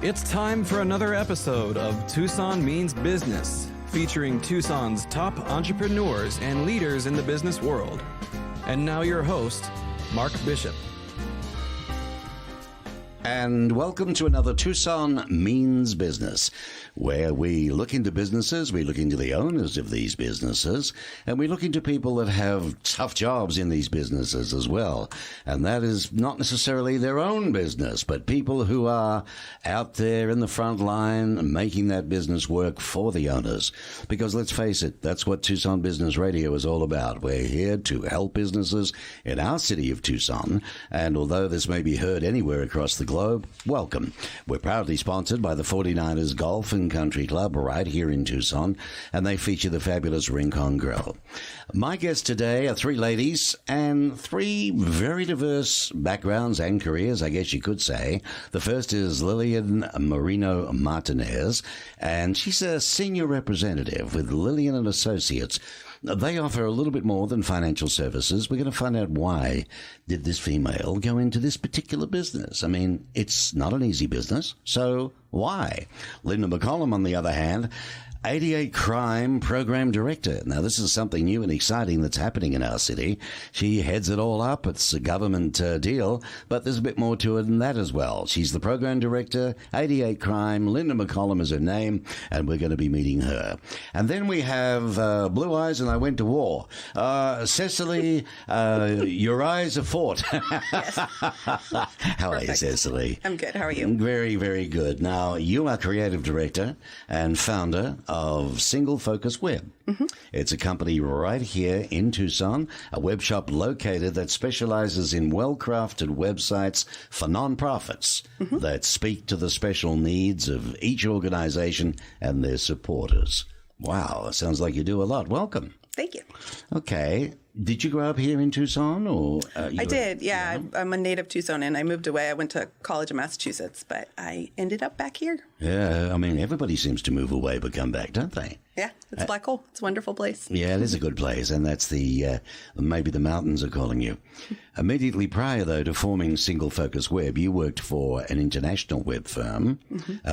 It's time for another episode of Tucson Means Business, featuring Tucson's top entrepreneurs and leaders in the business world. And now your host, Mark Bishop. And welcome to another Tucson Means Business, where we look into businesses, we look into the owners of these businesses, and we look into people that have tough jobs in these businesses as well. And that is not necessarily their own business, but people who are out there in the front line making that business work for the owners. Because let's face it, that's what Tucson Business Radio is all about. We're here to help businesses in our city of Tucson. And although this may be heard anywhere across the globe, welcome. We're proudly sponsored by the 49ers Golf and Country Club right here in Tucson, and they feature the fabulous Rincon Grill. My guests today are three ladies and three very diverse backgrounds and careers, I guess you could say. The first is Lillian Marino Martinez, and she's a senior representative with Lillian and Associates. They offer a little bit more than financial services. We're going to find out why did this female go into this particular business. I mean, it's not an easy business, so why? Linda McCollum, on the other hand, 88 Crime Program Director. Now, this is something new and exciting that's happening in our city. She heads it all up. It's a government deal, but there's a bit more to it than that as well. She's the Program Director, 88 Crime. Linda McCollum is her name, and we're going to be meeting her. And then we have Blue Eyes and I Went to War. Cecily, Your Eyes Are Fought. Yes. How are you, Cecily? I'm good. How are you? Very, very good. Now, you are Creative Director and founder of Single Focus Web. Mm-hmm. It's a company right here in Tucson, a web shop located that specializes in well-crafted websites for nonprofits that speak to the special needs of each organization and their supporters. Wow, sounds like you do a lot. Welcome. Thank you. Okay. Did you grow up here in Tucson? Or I did, yeah. I'm a native Tucsonan. I moved away. I went to college in Massachusetts, but I ended up back here. Yeah, I mean, everybody seems to move away but come back, don't they? Yeah, it's Black Hole. It's a wonderful place. Yeah, it is a good place, and that's the, maybe the mountains are calling you. Immediately prior, though, to forming Single Focus Web, you worked for an international web firm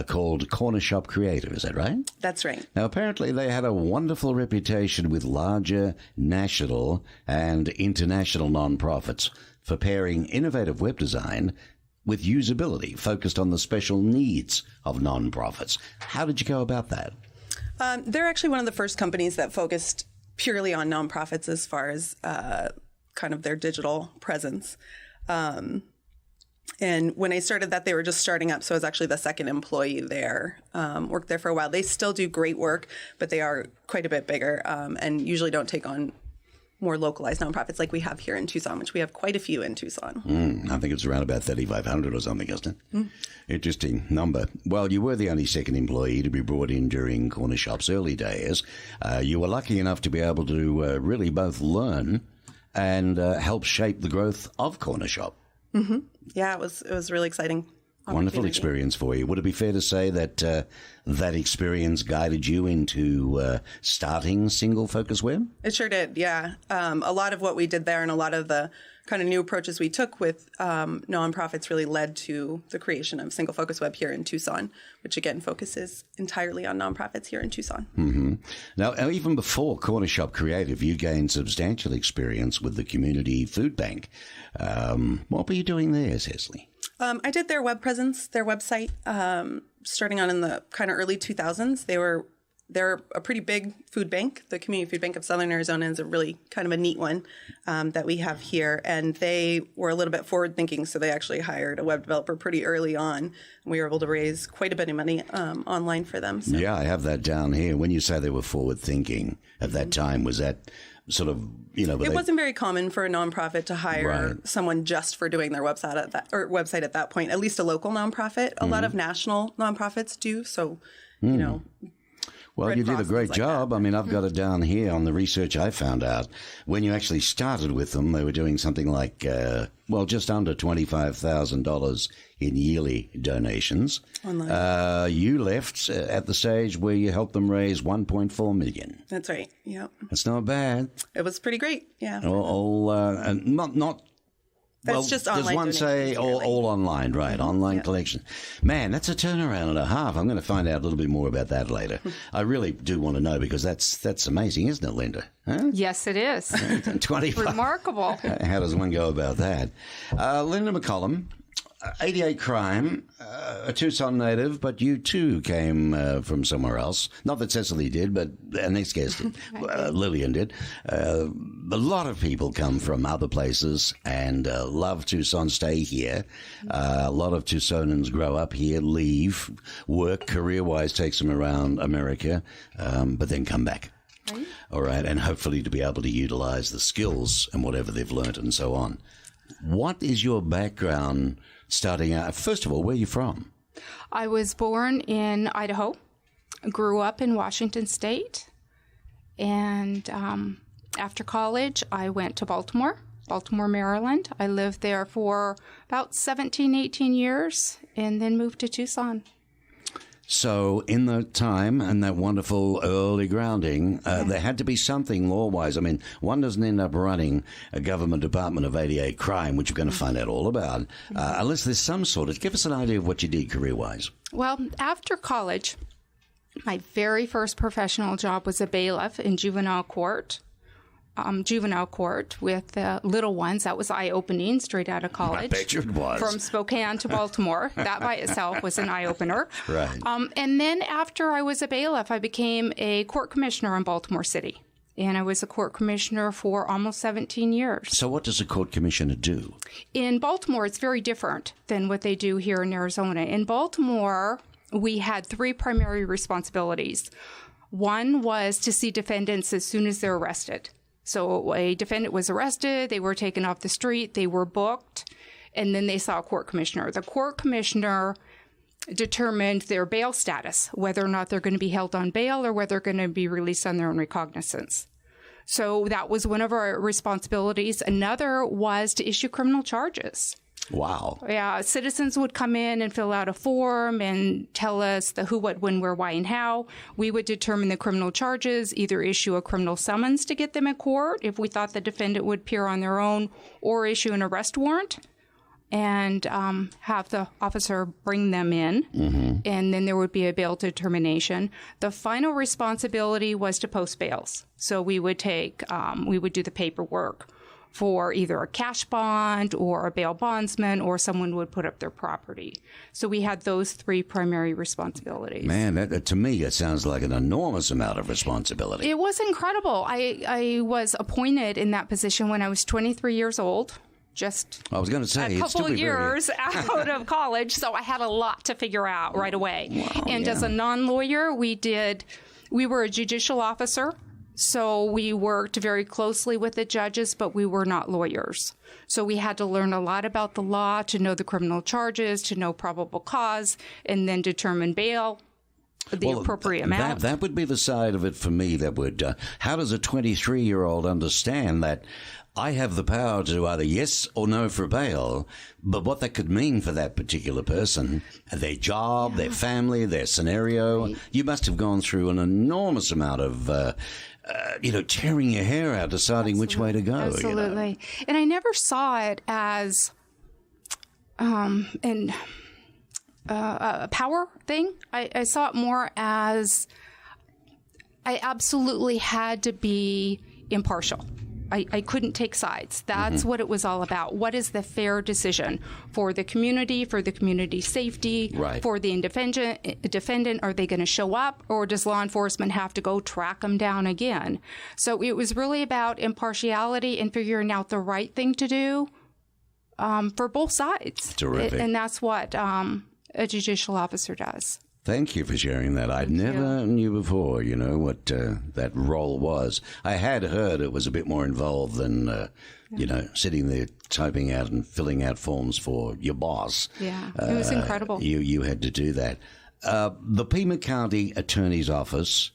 called Corner Shop Creative, is that right? That's right. Now, apparently they had a wonderful reputation with larger national and international nonprofits for pairing innovative web design with usability focused on the special needs of nonprofits. How did you go about that? They're actually one of the first companies that focused purely on nonprofits as far as kind of their digital presence. And when I started that, they were just starting up. So I was actually the second employee there, worked there for a while. They still do great work, but they are quite a bit bigger and usually don't take on more localized nonprofits like we have here in Tucson, which we have quite a few in Tucson. I think it's around about 3,500 or something, isn't it? Interesting number. Well, you were the only second employee to be brought in during Corner Shop's early days. You were lucky enough to be able to really both learn and help shape the growth of Corner Shop. Yeah, it was really exciting. Wonderful experience for you. Would it be fair to say that that experience guided you into starting Single Focus Web? It sure did, yeah. A lot of what we did there and a lot of the kind of new approaches we took with nonprofits really led to the creation of Single Focus Web here in Tucson, which again focuses entirely on nonprofits here in Tucson. Now, even before Corner Shop Creative, you gained substantial experience with the Community Food Bank. What were you doing there, Cecily? I did their web presence, their website, starting on in the kind of early 2000s. They're a pretty big food bank. The Community Food Bank of Southern Arizona is a really kind of a neat one that we have here. And they were a little bit forward thinking, so they actually hired a web developer pretty early on. And we were able to raise quite a bit of money online for them. So. Yeah, I have that down here. When you say they were forward thinking at that time, was that sort of, it wasn't very common for a nonprofit to hire someone just for doing their website at that point, at least a local nonprofit. A lot of national nonprofits do. So, Well, you did a great job. I mean, I've got it down here on the research I found out. When you actually started with them, they were doing something like, just under $25,000 in yearly donations. You left at the stage where you helped them raise $1.4 million. That's right. Yep. That's not bad. It was pretty great. Yeah. Not That's just online. Does one say all online, right? Online collection. Man, that's a turnaround and a half. I'm going to find out a little bit more about that later. I really do want to know because that's amazing, isn't it, Linda? Huh? Yes, it is. 25. Remarkable. How does one go about that? Linda McCollum, 88 Crime, a Tucson native, but you too came from somewhere else. Not that Cecily did, but our next guest did. Lillian did. A lot of people come from other places and love Tucson, stay here. A lot of Tucsonans grow up here, leave, work career-wise, takes them around America, but then come back. Right. All right, and hopefully to be able to utilize the skills and whatever they've learnt and so on. What is your background starting out? First of all, where are you from? I was born in Idaho, grew up in Washington State, and after college, I went to Baltimore, Maryland. I lived there for about 17, 18 years, and then moved to Tucson. So in the time and that wonderful early grounding, there had to be something law-wise. I mean, one doesn't end up running a government department of 88 Crime, which we're going to find out all about, unless there's some sort of... Give us an idea of what you did career-wise. Well, after college, my very first professional job was a bailiff in juvenile court with little ones. That was eye-opening straight out of college. I bet you it was. From Spokane to Baltimore. That by itself was an eye-opener. Right. And then after I was a bailiff, I became a court commissioner in Baltimore City. And I was a court commissioner for almost 17 years. So what does a court commissioner do? In Baltimore, it's very different than what they do here in Arizona. In Baltimore, we had three primary responsibilities. One was to see defendants as soon as they're arrested. So a defendant was arrested, they were taken off the street, they were booked, and then they saw a court commissioner. The court commissioner determined their bail status, whether or not they're going to be held on bail or whether they're going to be released on their own recognizance. So that was one of our responsibilities. Another was to issue criminal charges. Wow. Yeah, citizens would come in and fill out a form and tell us the who, what, when, where, why, and how. We would determine the criminal charges, either issue a criminal summons to get them in court if we thought the defendant would appear on their own, or issue an arrest warrant and have the officer bring them in. Mm-hmm. And then there would be a bail determination. The final responsibility was to post bails. So we would do the paperwork for either a cash bond or a bail bondsman, or someone would put up their property. So we had those three primary responsibilities. Man, that, to me, it sounds like an enormous amount of responsibility. It was incredible. I was appointed in that position when I was 23 years old. I was going to say, a couple of years out of college, so I had a lot to figure out right away. Wow, and as a non-lawyer, we were a judicial officer. So we worked very closely with the judges, but we were not lawyers. So we had to learn a lot about the law, to know the criminal charges, to know probable cause, and then determine bail, appropriate amount. That would be the side of it for me that would, how does a 23-year-old understand that I have the power to either yes or no for bail, but what that could mean for that particular person, their job, their family, their scenario? Right. You must have gone through an enormous amount of tearing your hair out, deciding which way to go. Absolutely. You know? And I never saw it as a power thing. I saw it more as I absolutely had to be impartial. I couldn't take sides. That's what it was all about. What is the fair decision for the community safety, right, for the defendant? Are they going to show up, or does law enforcement have to go track them down again? So it was really about impartiality and figuring out the right thing to do for both sides. Terrific. And that's what a judicial officer does. Thank you for sharing that. I never knew before, what that role was. I had heard it was a bit more involved than, sitting there typing out and filling out forms for your boss. Yeah, it was incredible. You had to do that. The Pima County Attorney's Office,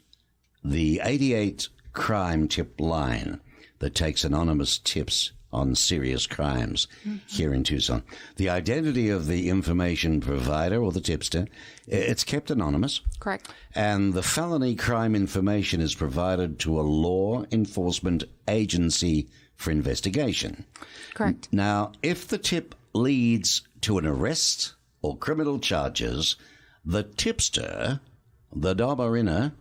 the 88 Crime Tip Line that takes anonymous tips on serious crimes here in Tucson. The identity of the information provider or the tipster, it's kept anonymous. Correct. And the felony crime information is provided to a law enforcement agency for investigation. Correct. Now, if the tip leads to an arrest or criminal charges, the tipster, the Dobarina,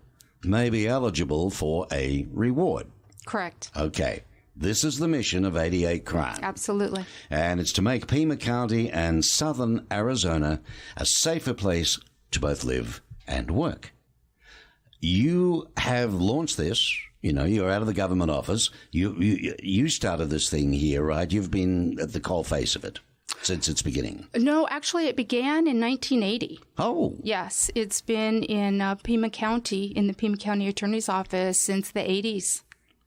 may be eligible for a reward. Correct. Okay. This is the mission of 88 Crime. Absolutely. And it's to make Pima County and southern Arizona a safer place to both live and work. You have launched this. You know, you're out of the government office. You started this thing here, right? You've been at the coalface of it since its beginning. No, actually, it began in 1980. Oh. Yes, it's been in Pima County, in the Pima County Attorney's Office since the 80s.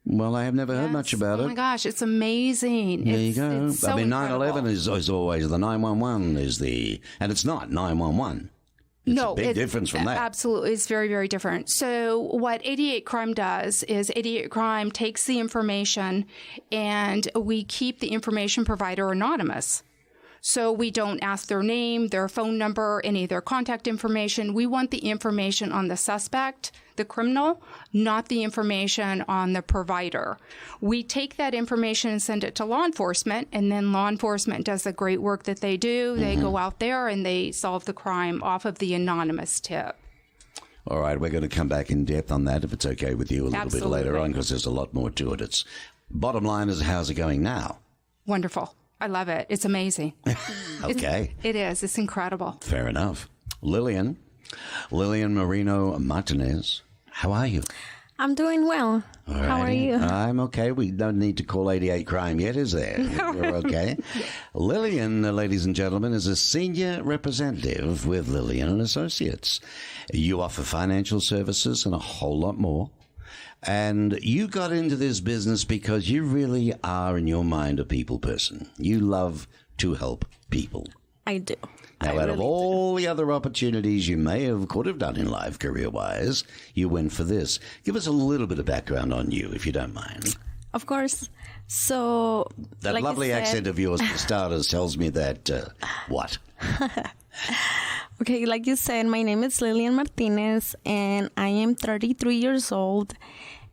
Well, I have never heard much about it. Oh, my gosh, it's amazing. There you go. It's so I mean, 9/11 incredible. is always the 911 is the, and it's not 911. It's a big difference from that. Absolutely. It's very, very different. So what 88 Crime does is 88 Crime takes the information and we keep the information provider anonymous. So we don't ask their name, their phone number, any of their contact information. We want the information on the suspect, the criminal, not the information on the provider. We take that information and send it to law enforcement, and then law enforcement does the great work that they do. They go out there and they solve the crime off of the anonymous tip. All right, we're going to come back in depth on that if it's okay with you a little bit later Absolutely. on, because there's a lot more to it. It's bottom line is, how's it going now? Wonderful. I love it. It's amazing. Okay. It is. It's incredible. Fair enough. Lillian Marino Martinez, how are you? I'm doing well. How are you? I'm okay. We don't need to call 88 Crime yet, is there? We're okay. Lillian, ladies and gentlemen, is a senior representative with Lillian & Associates. You offer financial services and a whole lot more. And you got into this business because you really are, in your mind, a people person. You love to help people. I do. Now, out of all the other opportunities you could have done in life career-wise, you went for this. Give us a little bit of background on you, if you don't mind. Of course. So, That like lovely you said- accent of yours, for starters, tells me that, what? Okay, like you said, my name is Lillian Martinez, and I am 33 years old.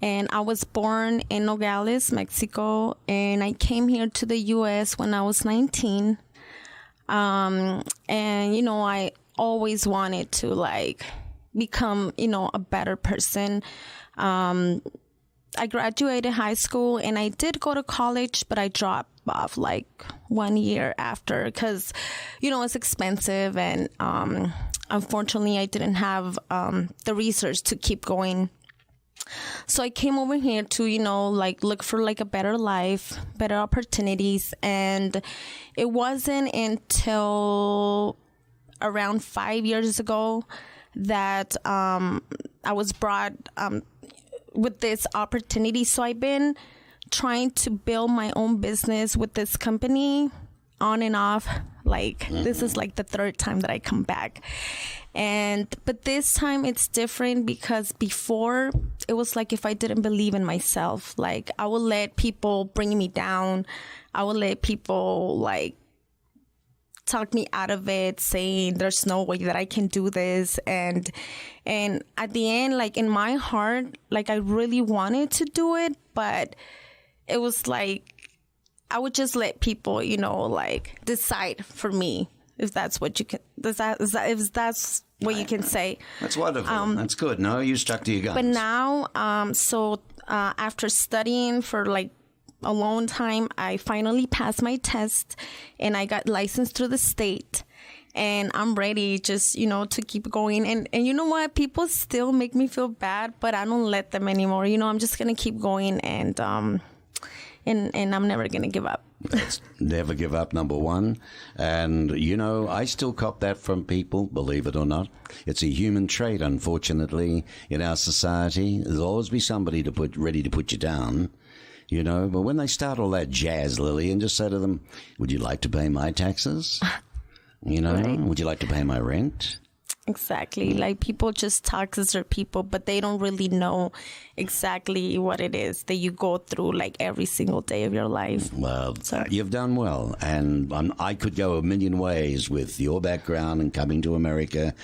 And I was born in Nogales, Mexico, and I came here to the U.S. when I was 19. And, you know, I always wanted to, like, become, you know, a better person. I graduated high school, and I did go to college, but I dropped off like 1 year after because, you know, it's expensive. And unfortunately, I didn't have the research to keep going. So I came over here to, you know, like look for like a better life, better opportunities. And it wasn't until around 5 years ago that I was brought with this opportunity. So I've been trying to build my own business with this company on and off. Like this is like the third time that I come back. But this time it's different because before it was like if I didn't believe in myself, like I would let people bring me down. I would let people like talk me out of it, saying there's no way that I can do this. And at the end, like in my heart, like I really wanted to do it, but it was like I would just let people, you know, like decide for me if that's what you can. If that's what you can say. That's wonderful. That's good. No, you stuck to your guns. But now, after studying for like a long time, I finally passed my test and I got licensed through the state. And I'm ready just, you know, to keep going. And you know what? People still make me feel bad, but I don't let them anymore. You know, I'm just going to keep going and I'm never going to give up. Let's never give up, number one. And, you know, I still cop that from people, believe it or not. It's a human trait, unfortunately, in our society. There'll always be somebody ready to put you down, you know. But when they start all that jazz, Lillian, just say to them, would you like to pay my taxes? You know, Right. Would you like to pay my rent? Exactly. Like people just talk because they're people, but they don't really know exactly what it is that you go through like every single day of your life. Well, you've done well. And I could go a million ways with your background and coming to America,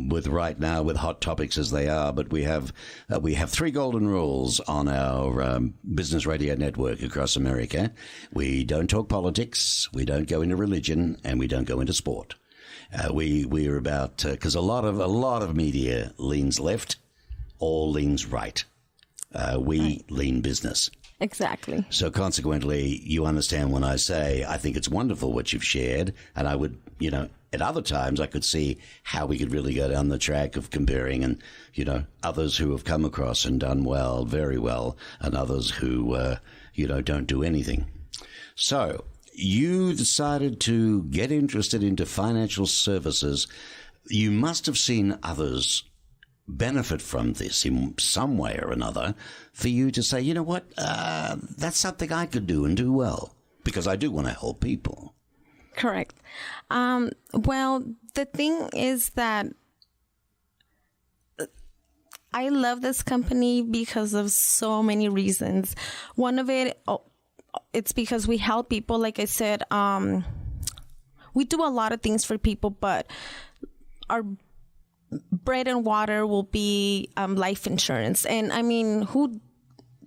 with right now with hot topics as they are. But we have 3 golden rules on our business radio network across America. We don't talk politics, we don't go into religion, and we don't go into sport. We're about, because a lot of media leans left or leans right. We lean business. Exactly. So consequently, you understand when I say I think it's wonderful what you've shared, and I would, at other times I could see how we could really go down the track of comparing and, others who have come across and done well, very well, and others who, don't do anything. So you decided to get interested into financial services. You must have seen others benefit from this in some way or another for you to say, you know what, that's something I could do and do well, because I do want to help people. Correct. Well, the thing is that I love this company because of so many reasons. One of it, it's because we help people. Like I said, we do a lot of things for people, but our bread and water will be life insurance. And I mean, who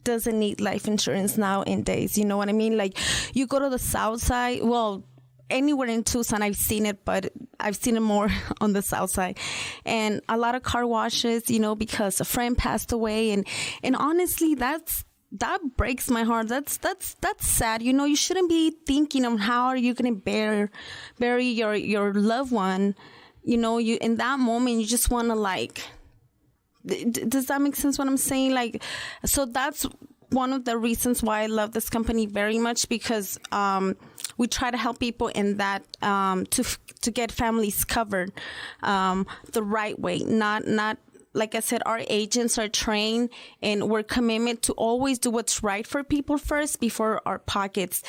doesn't need life insurance nowadays? You know what I mean? Like, you go to the South Side, well, anywhere in Tucson, I've seen it, but I've seen it more on the South Side. And a lot of car washes, because a friend passed away. And honestly, that breaks my heart. That's sad. You shouldn't be thinking of how are you going to bury your loved one. You in that moment, you just want to does that make sense what I'm saying? So that's one of the reasons why I love this company very much, because we try to help people in that to get families covered the right way, not like I said, our agents are trained and we're committed to always do what's right for people first before our pockets.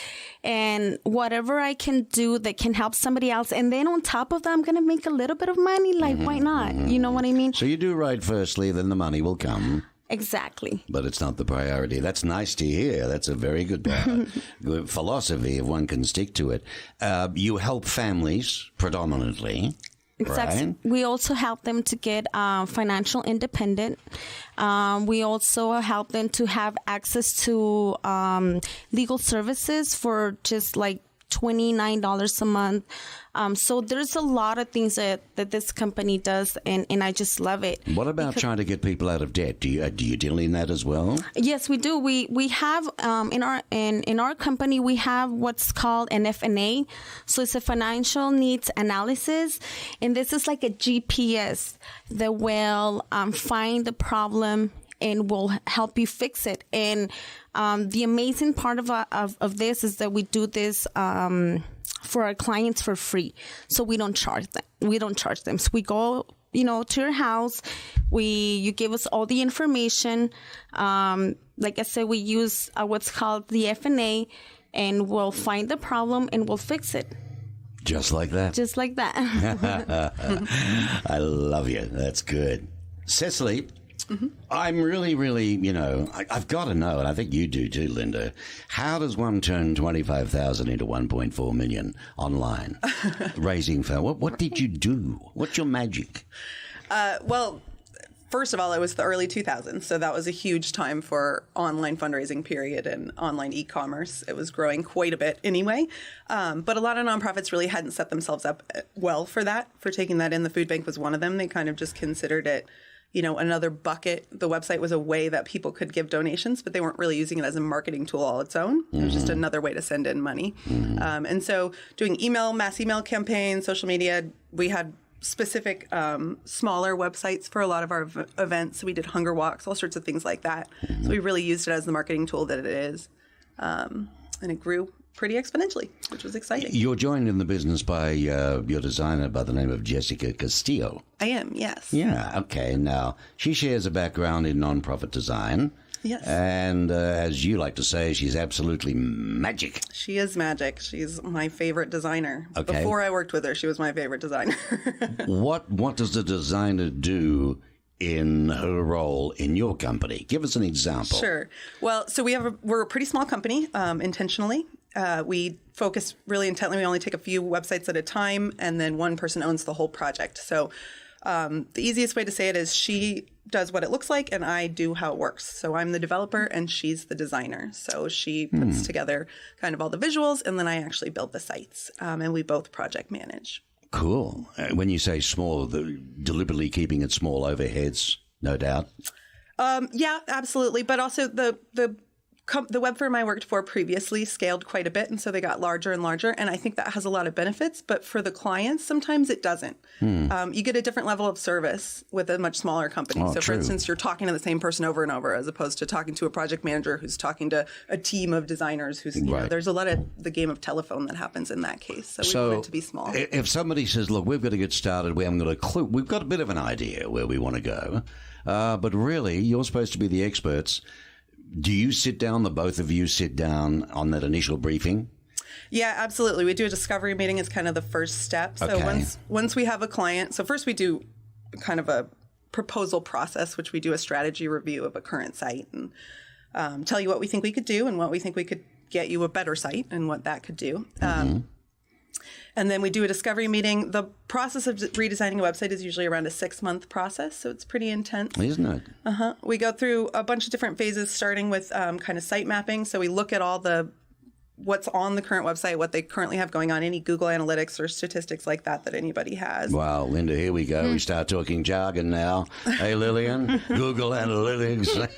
And whatever I can do that can help somebody else. And then on top of that, I'm going to make a little bit of money. Why not? You know what I mean? So you do right firstly, then the money will come. Exactly. But it's not the priority. That's nice to hear. That's a very good philosophy if one can stick to it. You help families predominantly. Exactly. Right. We also help them to get financial independent. We also help them to have access to legal services for just like $29 a month. So there's a lot of things that this company does, and I just love it. What about trying to get people out of debt? Do you deal in that as well? Yes, we do. We have in our company we have what's called an FNA. So it's a financial needs analysis, and this is like a GPS that will find the problem and will help you fix it. And the amazing part of this is that we do this for our clients for free. So we don't charge them. So we go, to your house. You give us all the information. Like I said, we use what's called the FNA, and we'll find the problem and we'll fix it. Just like that. Just like that. I love you. That's good. Cecily, I'm really, really, I've got to know, and I think you do too, Linda, how does one turn 25,000 into 1.4 million online? Raising funds. What did you do? What's your magic? Well, first of all, it was the early 2000s, so that was a huge time for online fundraising period and online e-commerce. It was growing quite a bit anyway, but a lot of nonprofits really hadn't set themselves up well for taking that in. The food bank was one of them. They kind of just considered it another bucket. The website was a way that people could give donations, but they weren't really using it as a marketing tool all its own. It was just another way to send in money. And so doing mass email campaigns, social media, we had specific smaller websites for a lot of our events. So we did hunger walks, all sorts of things like that. So we really used it as the marketing tool that it is. And it grew pretty exponentially, which was exciting. You're joined in the business by your designer by the name of Jessica Castillo. I am, yes. Yeah, okay. Now, she shares a background in nonprofit design. Yes. And as you like to say, she's absolutely magic. She is magic. She's my favorite designer. Okay. Before I worked with her, she was my favorite designer. What does the designer do in her role in your company? Give us an example. Sure. Well, so we're a pretty small company, intentionally. We focus really intently. We only take a few websites at a time, and then one person owns the whole project. So the easiest way to say it is she does what it looks like, and I do how it works. So I'm the developer, and she's the designer. So she puts together kind of all the visuals, and then I actually build the sites, and we both project manage. Cool. When you say small, deliberately keeping it small overheads, no doubt. Yeah, absolutely. But also the web firm I worked for previously scaled quite a bit, and so they got larger and larger. And I think that has a lot of benefits. But for the clients, sometimes it doesn't. You get a different level of service with a much smaller company. Oh, so, true. for instance, you're talking to the same person over and over, as opposed to talking to a project manager who's talking to a team of designers. Who's you know, Right. there's a lot of the game of telephone that happens in that case. So we want it to be small. If somebody says, look, we've got to get started, we haven't got a clue, we've got a bit of an idea where we want to go, but really, you're supposed to be the experts. Do you sit down, the both of you sit down on that initial briefing? Yeah, absolutely. We do a discovery meeting as kind of the first step. So Okay. once we have a client, so first we do kind of a proposal process, which we do a strategy review of a current site and tell you what we think we could do and what we think we could get you a better site and what that could do. And then we do a discovery meeting. The process of redesigning a website is usually around a 6-month process, so it's pretty intense. Isn't it? We go through a bunch of different phases, starting with kind of site mapping. So we look at all what's on the current website, what they currently have going on, any Google Analytics or statistics like that anybody has. Wow, Linda, here we go. We start talking jargon now. Hey, Lillian, Google Analytics.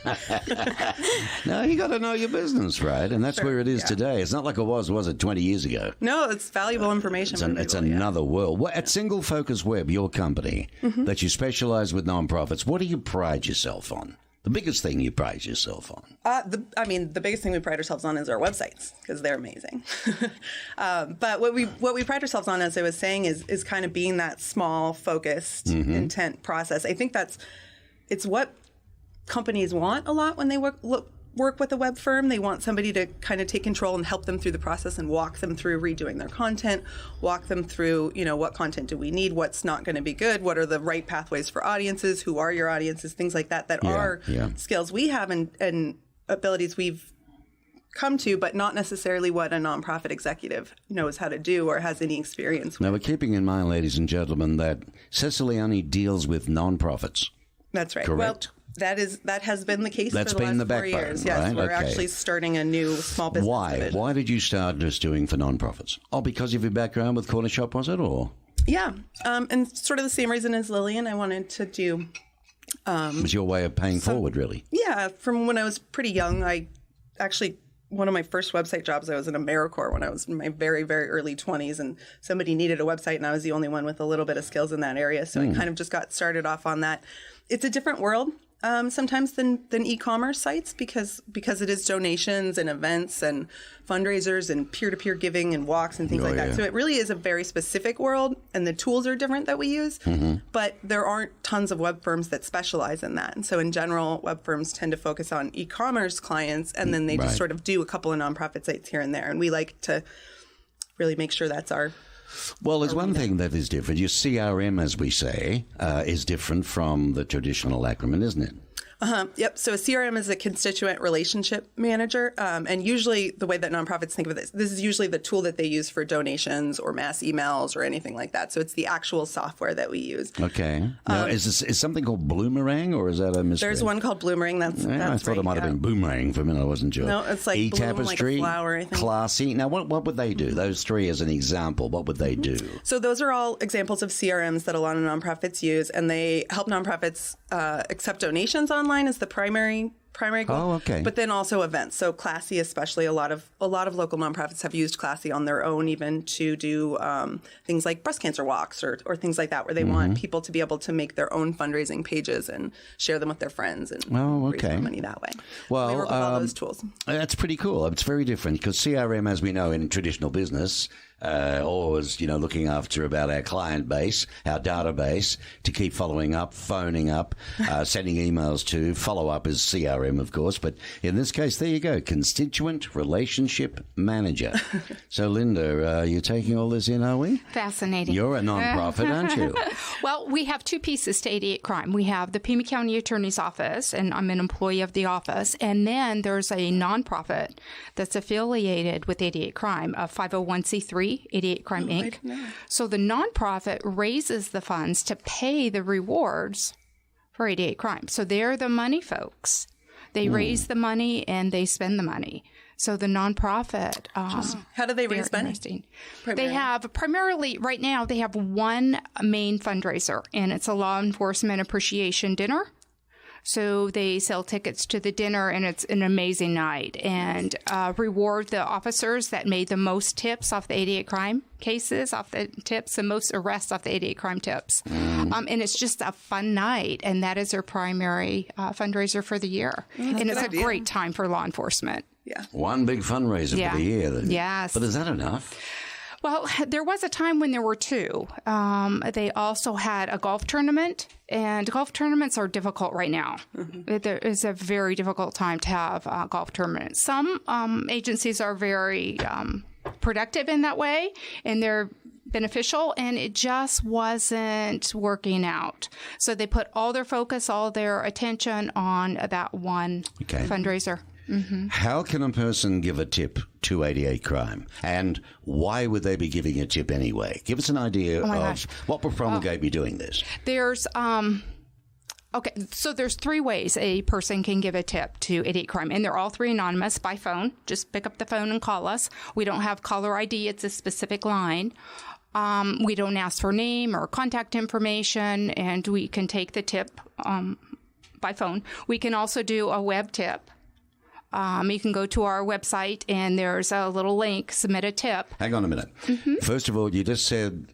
No, you got to know your business, right? And that's where it is today. It's not like it was it 20 years ago? No, it's valuable information. It's another world. At Single Focus Web, your company, that you specialize with nonprofits, what do you pride yourself on? The biggest thing you pride yourself on? The biggest thing we pride ourselves on is our websites, because they're amazing. But what we pride ourselves on, as I was saying, is kind of being that small, focused, intent process. I think it's what companies want a lot when they work with a web firm. They want somebody to kind of take control and help them through the process and walk them through redoing their content, walk them through, what content do we need, what's not going to be good, what are the right pathways for audiences, who are your audiences, things like that are skills we have and abilities we've come to, but not necessarily what a nonprofit executive knows how to do or has any experience with. Now, we're keeping in mind, ladies and gentlemen, that Ceciliani deals with nonprofits. That's right. Correct. Well, that has been the case That's for the been last the 4 backbone, years. Yes, right? we're Okay. actually starting a new small business Why? division. Why did you start just doing for nonprofits? Oh, because of your background with Corner Shop, was it, or? Yeah, and sort of the same reason as Lillian, I wanted to do. It was your way of paying forward, really? Yeah, from when I was pretty young, I actually, one of my first website jobs, I was in AmeriCorps when I was in my very, very early 20s, and somebody needed a website, and I was the only one with a little bit of skills in that area. So I kind of just got started off on that. It's a different world sometimes than e-commerce sites because it is donations and events and fundraisers and peer-to-peer giving and walks and things like that. So it really is a very specific world, and the tools are different that we use, but there aren't tons of web firms that specialize in that. And so in general, web firms tend to focus on e-commerce clients, and then they just sort of do a couple of nonprofit sites here and there. And we like to really make sure that's our... Well, there's one thing that is different. Your CRM, as we say, is different from the traditional acronym, isn't it? Yep. So a CRM is a constituent relationship manager. And usually the way that nonprofits think of this is usually the tool that they use for donations or mass emails or anything like that. So it's the actual software that we use. Okay. Now, is something called Bloomerang, or is that a misread? There's one called Bloomerang. That's I thought right, it might have been Boomerang for a minute. I wasn't sure. No, it's like bloom like a flower, I think. Classy. Now, what would they do? Those three as an example, what would they do? So those are all examples of CRMs that a lot of nonprofits use, and they help nonprofits accept donations online as the primary goal. Oh, okay. But then also events. So Classy, especially, a lot of local nonprofits have used Classy on their own, even to do things like breast cancer walks or things like that, where they want people to be able to make their own fundraising pages and share them with their friends and raise their money that way. Well, we work with all those tools. That's pretty cool. It's very different because CRM, as we know in traditional business, always, looking after about our client base, our database, to keep following up, phoning up, sending emails to. Follow-up is CRM, of course, but in this case, there you go, Constituent Relationship Manager. So, Linda, you're taking all this in, are we? Fascinating. You're a non-profit, aren't you? Well, we have two pieces to 88 Crime. We have the Pima County Attorney's Office, and I'm an employee of the office. And then there's a nonprofit that's affiliated with 88 Crime, a 501c3, 88 Crime Inc. So the nonprofit raises the funds to pay the rewards for 88 Crime. So they're the money folks. They raise the money and they spend the money. So the nonprofit. How do they raise money? They have primarily, right now, they have one main fundraiser, and it's a law enforcement appreciation dinner. So they sell tickets to the dinner, and it's an amazing night, and reward the officers that made the most tips off the 88 crime cases, off the tips, the most arrests off the 88 crime tips. And it's just a fun night, and that is their primary fundraiser for the year. And it's a great time for law enforcement. Yeah. One big fundraiser for the year. Then. Yes. But is that enough? Well, there was a time when there were two. They also had a golf tournament, and golf tournaments are difficult right now. There is a very difficult time to have golf tournaments. Some agencies are very productive in that way, and they're beneficial, and it just wasn't working out. So they put all their focus, all their attention on that one fundraiser. How can a person give a tip to 88 Crime? And why would they be giving a tip anyway? Give us an idea of what will promulgate me doing this. There's so there's three ways a person can give a tip to 88 Crime, and they're all three anonymous by phone. Just pick up the phone and call us. We don't have caller ID. It's a specific line. We don't ask for name or contact information, and we can take the tip by phone. We can also do a web tip. You can go to our website, and there's a little link, submit a tip. Hang on a minute. First of all, you just said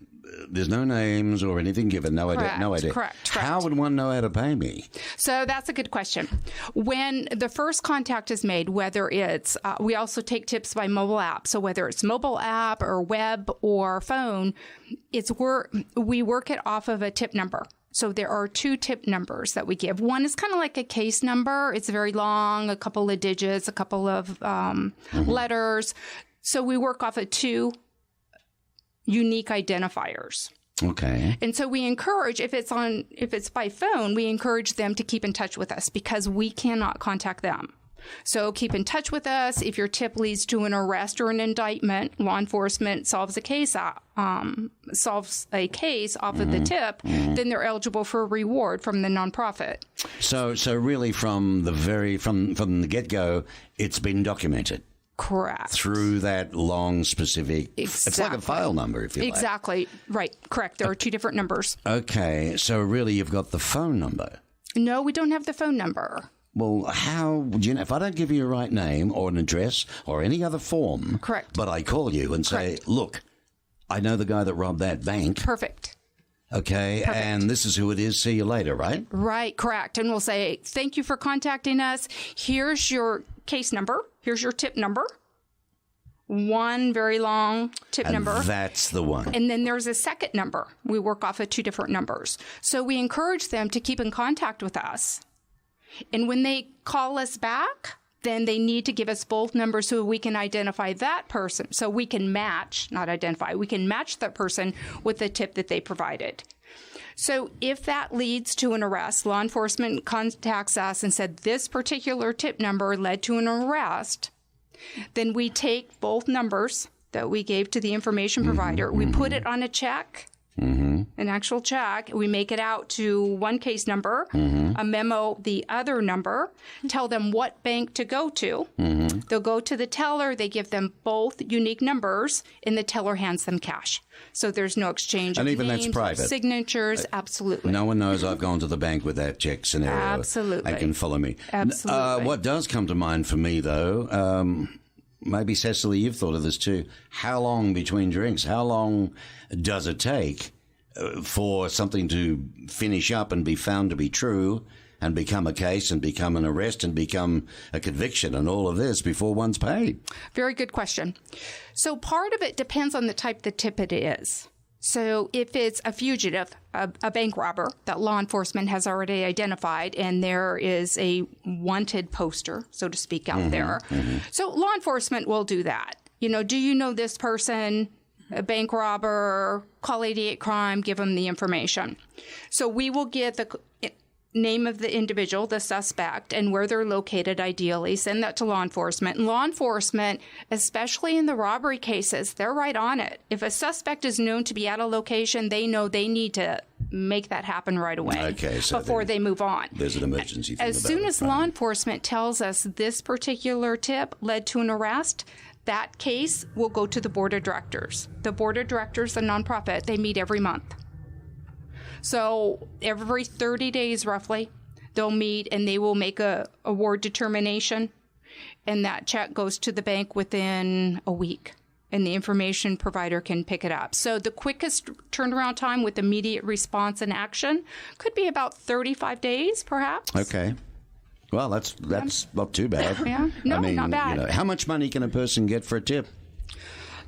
there's no names or anything given, no idea. Correct. How would one know how to pay me? So that's a good question. When the first contact is made, whether it's, we also take tips by mobile app. So whether it's mobile app or web or phone, we work it off of a tip number. So there are two tip numbers that we give. One is kind of like a case number. It's very long, a couple of digits, a couple of letters. So we work off of two unique identifiers. Okay. And so we encourage, if it's by phone, we encourage them to keep in touch with us because we cannot contact them. So keep in touch with us. If your tip leads to an arrest or an indictment, law enforcement solves a case off of the tip, then they're eligible for a reward from the nonprofit. So really from the get-go, it's been documented. Correct. Through that long specific... Exactly. It's like a file number, if you like. Exactly. Right. Correct. There are two different numbers. Okay. So really you've got the phone number. No, we don't have the phone number. Well, how would you know? If I don't give you a right name or an address or any other form, correct, but I call you and say, look, I know the guy that robbed that bank. Perfect. Okay, perfect. And this is who it is. See you later, right? Right, correct. And we'll say, thank you for contacting us. Here's your case number. Here's your tip number. One very long tip number. That's the one. And then there's a second number. We work off of two different numbers. So we encourage them to keep in contact with us. And when they call us back, then they need to give us both numbers so we can identify that person. So we can match, not identify, we can match that person with the tip that they provided. So if that leads to an arrest, law enforcement contacts us and said this particular tip number led to an arrest, then we take both numbers that we gave to the information provider, we put it on a check, an actual check. We make it out to one case number, a memo, the other number, tell them what bank to go to. They'll go to the teller. They give them both unique numbers, and the teller hands them cash. So there's no exchange of even names, that's private. Signatures. Absolutely. No one knows I've gone to the bank with that check scenario. Absolutely. They can follow me. Absolutely. What does come to mind for me, though, maybe, Cecily, you've thought of this too. How long between drinks? How long does it take for something to finish up and be found to be true and become a case and become an arrest and become a conviction and all of this before one's paid? Very good question. So part of it depends on the type the tip it is. So if it's a fugitive, a bank robber that law enforcement has already identified, and there is a wanted poster, so to speak, out there. So law enforcement will do that. Do you know this person, a bank robber, call 88 Crime, give them the information. So we will get the name of the individual, the suspect, and where they're located, ideally, send that to law enforcement. And law enforcement, especially in the robbery cases, they're right on it. If a suspect is known to be at a location, they know they need to make that happen right away before they move on. There's an emergency thing As soon as law enforcement tells us this particular tip led to an arrest, that case will go to the board of directors. The board of directors, the nonprofit, they meet every month. So every 30 days, roughly, they'll meet and they will make a award determination, and that check goes to the bank within a week, and the information provider can pick it up. So the quickest turnaround time with immediate response and action could be about 35 days, perhaps. Okay. Well, that's not too bad. Yeah. No, I mean, not bad. How much money can a person get for a tip?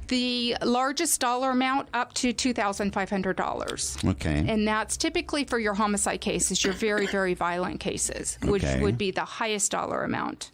The largest dollar amount up to $2,500. Okay. And that's typically for your homicide cases, your very, very violent cases, which would be the highest dollar amount.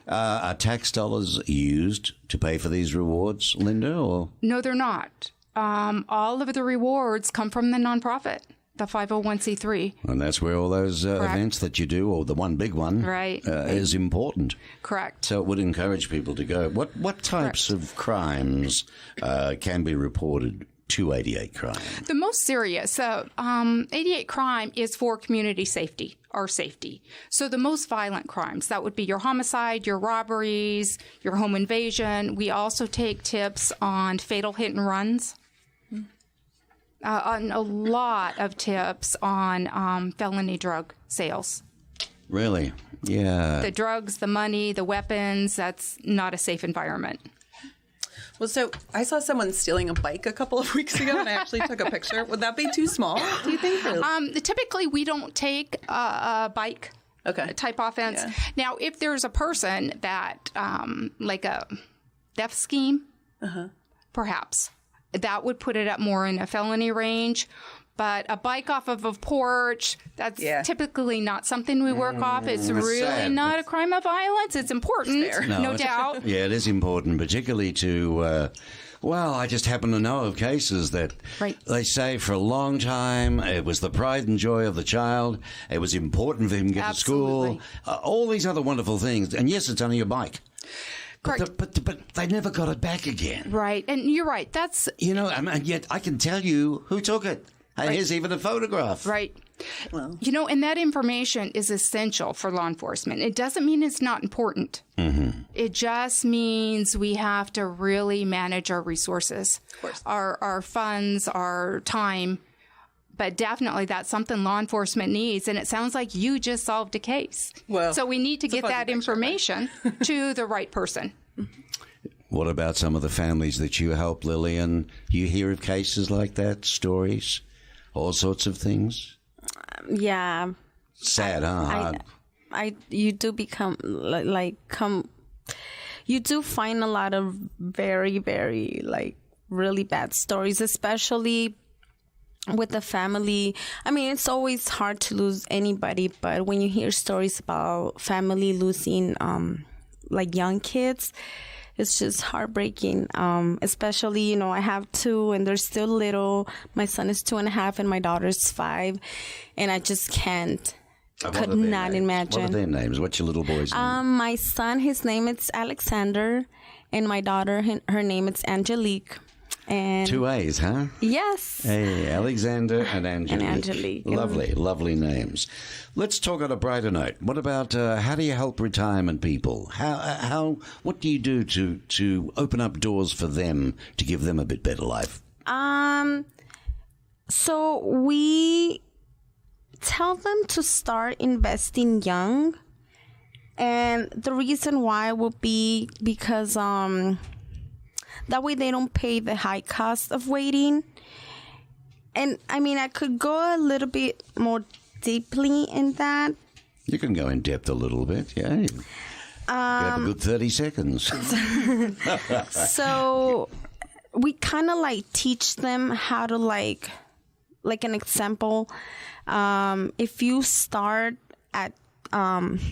Are tax dollars used to pay for these rewards, Linda? Or? No, they're not. All of the rewards come from the nonprofit, the 501c3. And that's where all those events that you do, or the one big one, is important. Correct. So it would encourage people to go. What types of crimes can be reported to 88 Crime? The most serious, 88 Crime is for community safety, our safety. So the most violent crimes, that would be your homicide, your robberies, your home invasion. We also take tips on fatal hit and runs. On a lot of tips on felony drug sales. Really? Yeah. The drugs, the money, the weapons, that's not a safe environment. Well, so I saw someone stealing a bike a couple of weeks ago, and I actually took a picture. Would that be too small, do you think? Typically, we don't take a bike type offense. Yeah. Now, if there's a person that, like a theft scheme, perhaps. That would put it up more in a felony range. But a bike off of a porch, that's typically not something we work off. It's really sad. Not a crime of violence. It's important, no doubt. Yeah, it is important, particularly to... Well, I just happen to know of cases that they say for a long time it was the pride and joy of the child. It was important for him to get to school. All these other wonderful things. And yes, it's only a bike. But they never got it back again. Right. And you're right. That's... and yet I can tell you who took it. And here's even a photograph. Right. Well. And that information is essential for law enforcement. It doesn't mean it's not important. Mm-hmm. It just means we have to really manage our resources, of course. Our funds, our time. But definitely that's something law enforcement needs. And it sounds like you just solved a case. Well, so we need to get that information to the right person. What about some of the families that you help, Lillian? You hear of cases like that, stories, all sorts of things? Yeah. Sad, huh? You do become you do find a lot of very, very really bad stories, especially with the family. I mean, it's always hard to lose anybody, but when you hear stories about family losing young kids, it's just heartbreaking. Especially, I have two and they're still little. My son is 2.5 and my daughter's 5, and I just could not imagine. What are their names? What's your little boy's name? My son, his name is Alexander, and my daughter, her name is Angelique. And 2 A's, huh? Yes. Hey, Alexander and Angelique. Lovely names. Let's talk on a brighter note. What about how do you help retirement people? What do you do to open up doors for them to give them a bit better life? So we tell them to start investing young, and the reason why will be because that way they don't pay the high cost of waiting. And I mean, I could go a little bit more deeply in that, You can go in depth a little bit, yeah. You have a good 30 seconds. So we kind of like teach them how to like an example. If you start at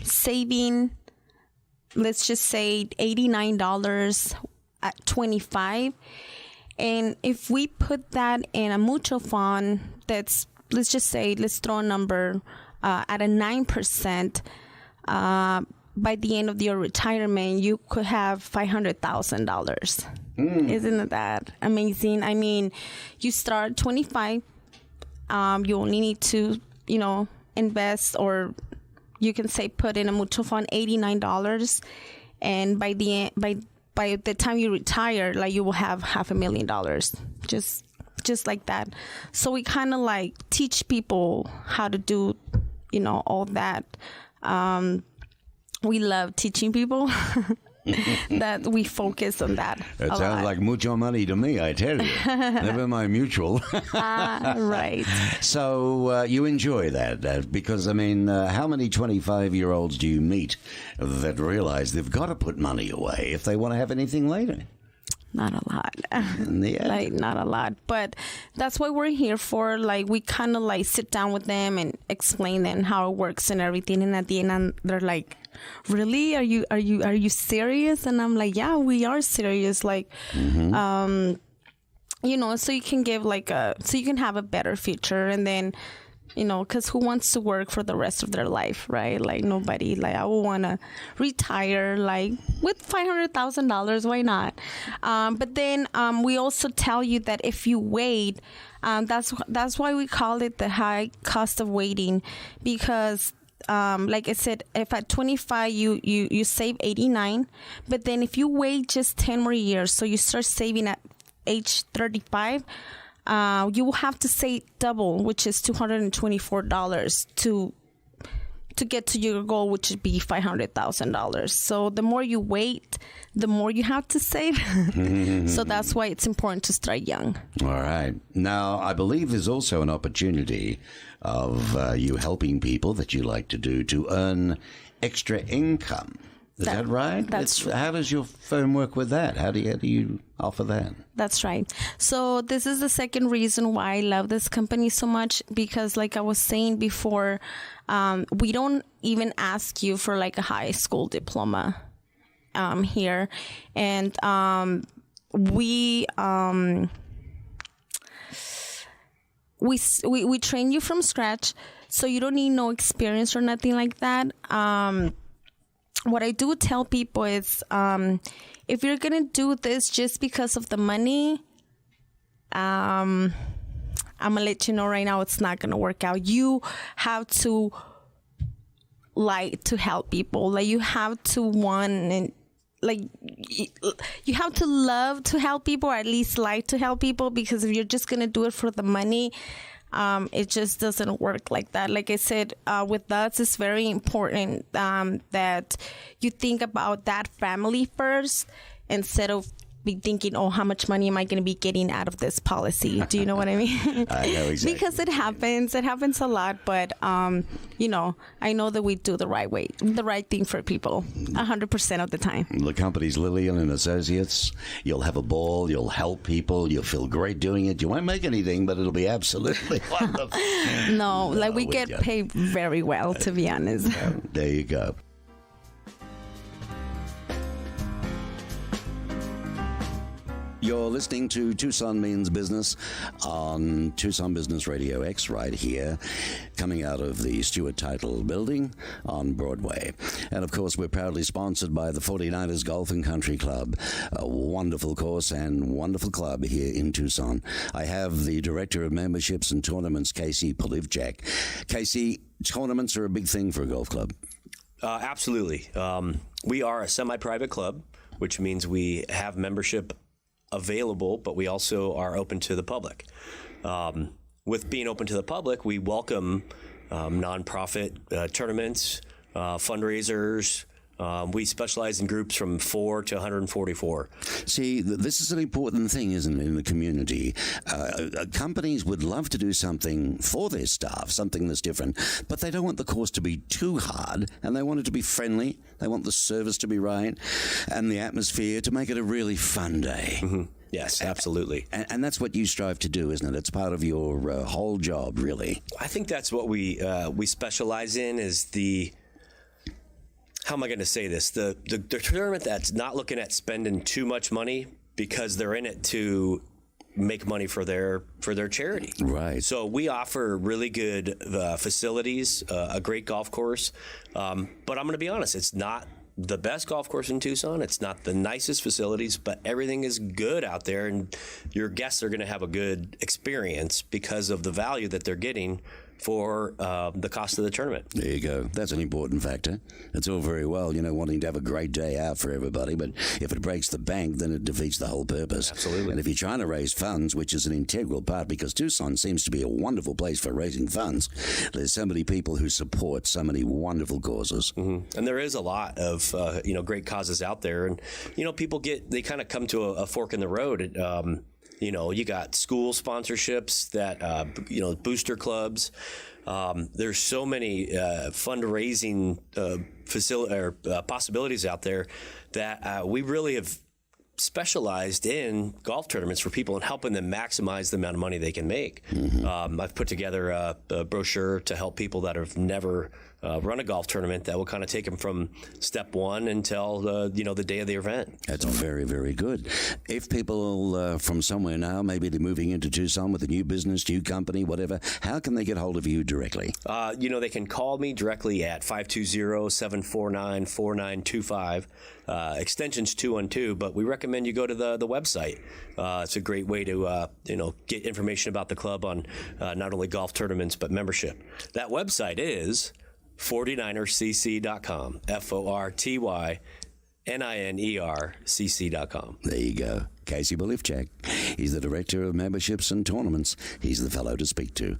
saving, let's just say $89 at 25, and if we put that in a mutual fund that's, let's throw a number at a 9%, by the end of your retirement, you could have $500,000. Isn't that amazing? I mean, you start 25, you only need to, invest, or you can say put in a mutual fund $89, and by the time you retire, like, you will have $500,000, just like that. So we kind of like teach people how to do, all that. We love teaching people that we focus on that. It sounds like mucho money to me, I tell you. Never mind mutual. Right. So you enjoy that because, I mean, how many 25-year-olds do you meet that realize they've got to put money away if they want to have anything later? Not a lot. Yeah. Like, not a lot. But that's what we're here for. Like, we kind of like sit down with them and explain them how it works and everything. And at the end, they're like, really? Are you serious? And I'm like, yeah, we are serious. Like, so you can give so you can have a better future. And then, because who wants to work for the rest of their life, right? Like, nobody. Like, I would want to retire, like, with $500,000. Why not? But then we also tell you that if you wait, that's why we call it the high cost of waiting, because like I said, if at 25 you save 89, but then if you wait just 10 more years, so you start saving at age 35, you will have to save double, which is $224 to get to your goal, which would be $500,000. So the more you wait, the more you have to save. So that's why it's important to start young. All right. Now, I believe there's also an opportunity of you helping people that you like to do to earn extra income. Is that right? How does your firm work with that? How do you offer that? That's right. So this is the second reason why I love this company so much, because like I was saying before, we don't even ask you for like a high school diploma here. And we train you from scratch, so you don't need no experience or nothing like that. What I do tell people is, if you're going to do this just because of the money, I'm going to let you know right now, it's not going to work out. You have to like to help people. Like, you have to want, and like, you have to love to help people, or at least like to help people, because if you're just going to do it for the money, it just doesn't work like that. Like I said, with us, it's very important that you think about that family first, instead of be thinking, oh, how much money am I going to be getting out of this policy? Do you know what I mean? I know exactly. Because it happens. It happens a lot. But, I know that we do the right way, the right thing for people 100% of the time. The company's Lillian and Associates. You'll have a ball. You'll help people. You'll feel great doing it. You won't make anything, but it'll be absolutely wonderful. No, like, we get paid very well, to be honest. There you go. You're listening to Tucson Means Business on Tucson Business Radio X right here, coming out of the Stewart Title Building on Broadway. And, of course, we're proudly sponsored by the 49ers Golf and Country Club, a wonderful course and wonderful club here in Tucson. I have the Director of Memberships and Tournaments, Casey Polivjak. Casey, tournaments are a big thing for a golf club. Absolutely. We are a semi-private club, which means we have membership available, but we also are open to the public. With being open to the public, we welcome nonprofit tournaments, fundraisers, We specialize in groups from 4 to 144. See, this is an important thing, isn't it, in the community? Companies would love to do something for their staff, something that's different, but they don't want the course to be too hard, and they want it to be friendly. They want the service to be right, and the atmosphere to make it a really fun day. Mm-hmm. Yes, absolutely. And that's what you strive to do, isn't it? It's part of your whole job, really. I think that's what we specialize in is the... How am I going to say this? The tournament that's not looking at spending too much money because they're in it to make money for their charity. Right. So we offer really good facilities, a great golf course. But I'm going to be honest, it's not the best golf course in Tucson. It's not the nicest facilities, but everything is good out there, and your guests are going to have a good experience because of the value that they're getting for the cost of the tournament. There you go. That's an important factor. It's all very well, wanting to have a great day out for everybody, but if it breaks the bank, then it defeats the whole purpose. Absolutely. And if you're trying to raise funds, which is an integral part, because Tucson seems to be a wonderful place for raising funds, there's so many people who support so many wonderful causes. Mm-hmm. And there is a lot of, great causes out there. And, people they kind of come to a fork in the road. You got school sponsorships that, booster clubs. There's so many fundraising possibilities out there that we really have specialized in golf tournaments for people and helping them maximize the amount of money they can make. Mm-hmm. I've put together a brochure to help people that have never run a golf tournament that will kind of take them from step one until the day of the event. That's very, very good. If people from somewhere now, maybe they're moving into Tucson with a new business, new company, whatever, how can they get hold of you directly? They can call me directly at 520-749-4925. Extension's 212, but we recommend you go to the website. It's a great way to get information about the club on not only golf tournaments but membership. That website is 49ercc.com. FORTYNINERCC.com. There you go. Casey Bolifchak. He's the Director of Memberships and Tournaments. He's the fellow to speak to.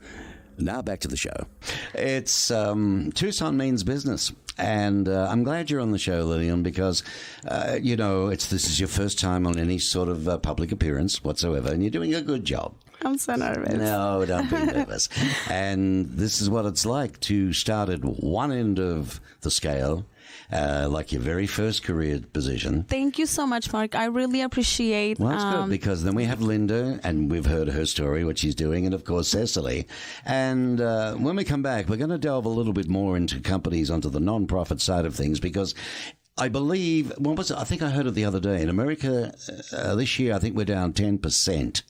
Now back to the show. It's Tucson Means Business. And I'm glad you're on the show, Lillian, because, this is your first time on any sort of public appearance whatsoever, and you're doing a good job. I'm so nervous. No, don't be nervous. And this is what it's like to start at one end of the scale, like your very first career position. Thank you so much, Mark. I really appreciate. Well, that's good, because then we have Linda, and we've heard her story, what she's doing, and of course Cecily. And when we come back, we're going to delve a little bit more into companies, onto the non-profit side of things, because I believe, what was it? I think I heard it the other day. In America, this year, I think we're down 10%